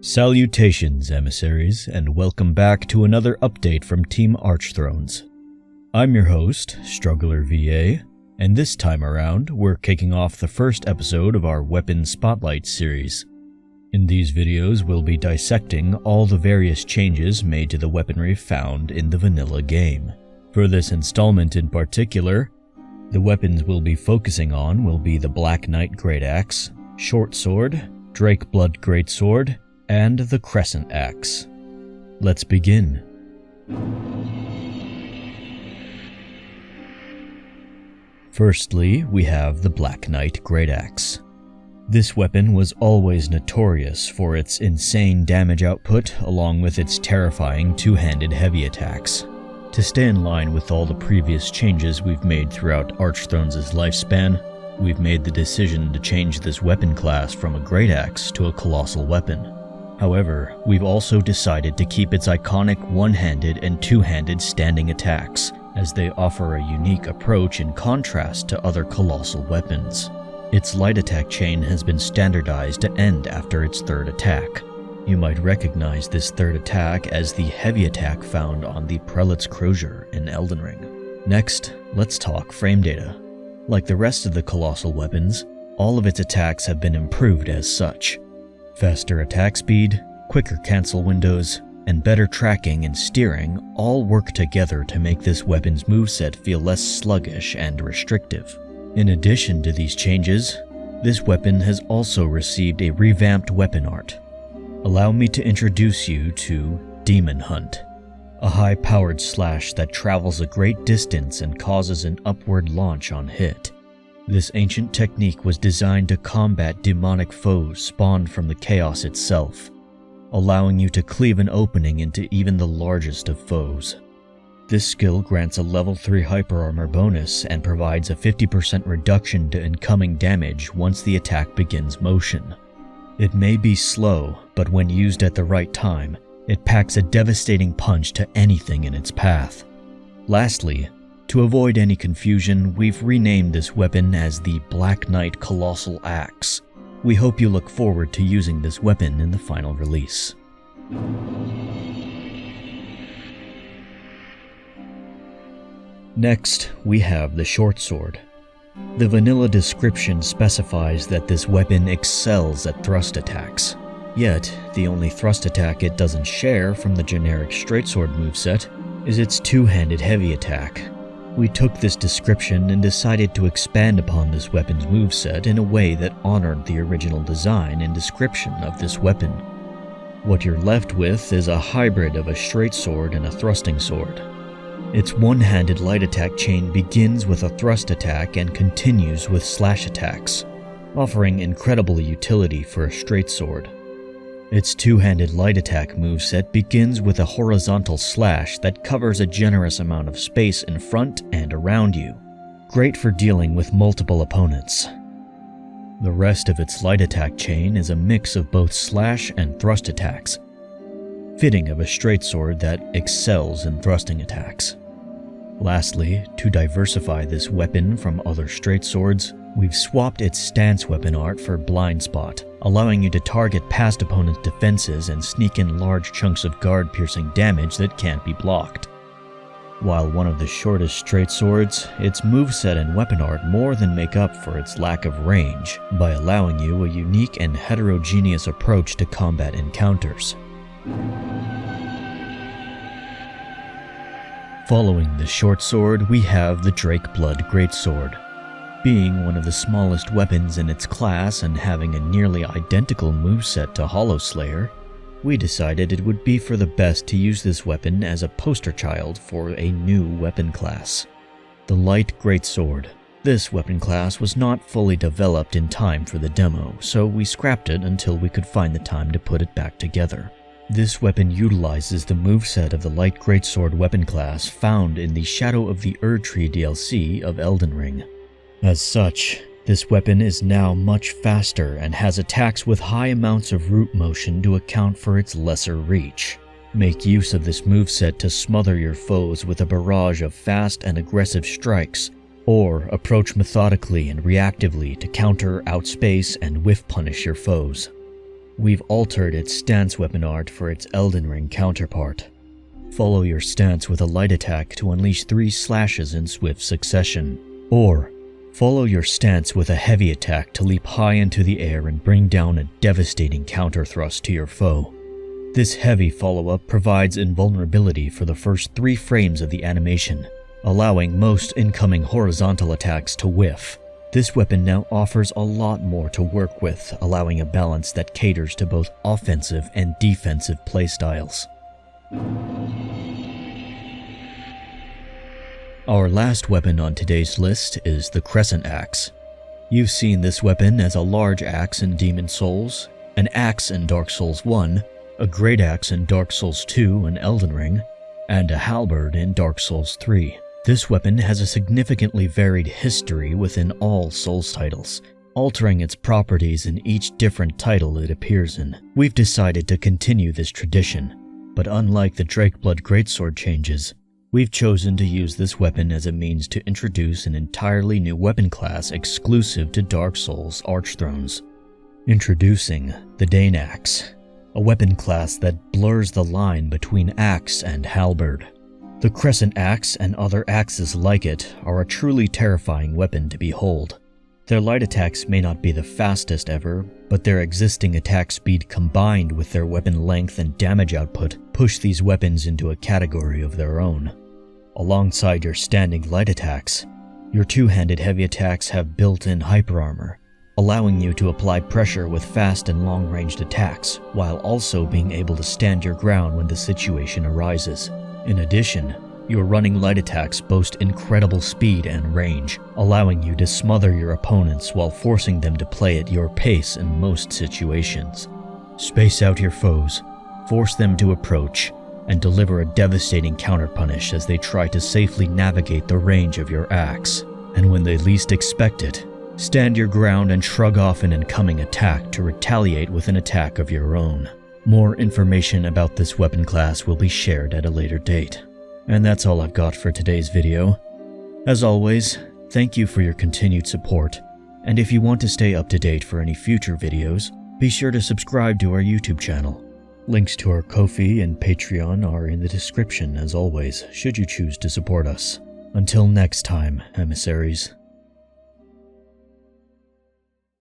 Salutations, emissaries, and welcome back to another update from Team Archthrones. I'm your host, StrugglerVA, and this time around, we're kicking off the first episode of our Weapon Spotlight series. In these videos, we'll be dissecting all the various changes made to the weaponry found in the vanilla game. For this installment in particular, the weapons we'll be focusing on will be the Black Knight Great Axe, Shortsword, Drake Blood Greatsword, and the Crescent Axe. Let's begin. Firstly, we have the Black Knight Great Axe. This weapon was always notorious for its insane damage output along with its terrifying two-handed heavy attacks. To stay in line with all the previous changes we've made throughout Archthrones' lifespan, we've made the decision to change this weapon class from a Great Axe to a colossal weapon. However, we've also decided to keep its iconic one-handed and two-handed standing attacks, as they offer a unique approach in contrast to other colossal weapons. Its light attack chain has been standardized to end after its third attack. You might recognize this third attack as the heavy attack found on the Prelate's Crozier in Elden Ring. Next, let's talk frame data. Like the rest of the colossal weapons, all of its attacks have been improved as such. Faster attack speed, quicker cancel windows, and better tracking and steering all work together to make this weapon's moveset feel less sluggish and restrictive. In addition to these changes, this weapon has also received a revamped weapon art. Allow me to introduce you to Demon Hunt, a high-powered slash that travels a great distance and causes an upward launch on hit. This ancient technique was designed to combat demonic foes spawned from the chaos itself, allowing you to cleave an opening into even the largest of foes. This skill grants a level 3 hyper armor bonus and provides a 50% reduction to incoming damage once the attack begins motion. It may be slow, but when used at the right time, it packs a devastating punch to anything in its path. Lastly, to avoid any confusion, we've renamed this weapon as the Black Knight Colossal Axe. We hope you look forward to using this weapon in the final release. Next, we have the Shortsword. The vanilla description specifies that this weapon excels at thrust attacks. Yet, the only thrust attack it doesn't share from the generic straight-sword moveset is its two-handed heavy attack. We took this description and decided to expand upon this weapon's moveset in a way that honored the original design and description of this weapon. What you're left with is a hybrid of a straight sword and a thrusting sword. Its one-handed light attack chain begins with a thrust attack and continues with slash attacks, offering incredible utility for a straight sword. Its two-handed light attack moveset begins with a horizontal slash that covers a generous amount of space in front and around you, great for dealing with multiple opponents. The rest of its light attack chain is a mix of both slash and thrust attacks, fitting of a straight sword that excels in thrusting attacks. Lastly, to diversify this weapon from other straight swords, we've swapped its stance weapon art for Blind Spot, allowing you to target past opponents' defenses and sneak in large chunks of guard-piercing damage that can't be blocked. While one of the shortest straight swords, its moveset and weapon art more than make up for its lack of range by allowing you a unique and heterogeneous approach to combat encounters. Following the short sword, we have the Drake Blood Greatsword. Being one of the smallest weapons in its class and having a nearly identical moveset to Hollow Slayer, we decided it would be for the best to use this weapon as a poster child for a new weapon class, the Light Greatsword. This weapon class was not fully developed in time for the demo, so we scrapped it until we could find the time to put it back together. This weapon utilizes the moveset of the Light Greatsword weapon class found in the Shadow of the Erdtree DLC of Elden Ring. As such, this weapon is now much faster and has attacks with high amounts of root motion to account for its lesser reach. Make use of this moveset to smother your foes with a barrage of fast and aggressive strikes, or approach methodically and reactively to counter, outspace, and whiff punish your foes. we've altered its stance weapon art for its Elden Ring counterpart. Follow your stance with a light attack to unleash 3 slashes in swift succession, or follow your stance with a heavy attack to leap high into the air and bring down a devastating counter thrust to your foe. This heavy follow-up provides invulnerability for the first 3 frames of the animation, allowing most incoming horizontal attacks to whiff. This weapon now offers a lot more to work with, allowing a balance that caters to both offensive and defensive playstyles. Our last weapon on today's list is the Crescent Axe. You've seen this weapon as a large axe in Demon Souls, an axe in Dark Souls 1, a great axe in Dark Souls 2 and Elden Ring, and a halberd in Dark Souls 3. This weapon has a significantly varied history within all Souls titles, altering its properties in each different title it appears in. We've decided to continue this tradition, but unlike the Drakeblood Greatsword changes, we've chosen to use this weapon as a means to introduce an entirely new weapon class exclusive to Dark Souls Archthrones. Introducing the Dane Axe, a weapon class that blurs the line between axe and halberd. The Crescent Axe and other axes like it are a truly terrifying weapon to behold. Their light attacks may not be the fastest ever, but their existing attack speed combined with their weapon length and damage output push these weapons into a category of their own. Alongside your standing light attacks, your two-handed heavy attacks have built-in hyper armor, allowing you to apply pressure with fast and long-ranged attacks, while also being able to stand your ground when the situation arises. In addition, your running light attacks boast incredible speed and range, allowing you to smother your opponents while forcing them to play at your pace in most situations. Space out your foes, force them to approach, and deliver a devastating counterpunish as they try to safely navigate the range of your axe. And when they least expect it, stand your ground and shrug off an incoming attack to retaliate with an attack of your own. More information about this weapon class will be shared at a later date. And that's all I've got for today's video. As always, thank you for your continued support, and if you want to stay up to date for any future videos, be sure to subscribe to our YouTube channel. Links to our Ko-fi and Patreon are in the description as always, should you choose to support us. Until next time, emissaries.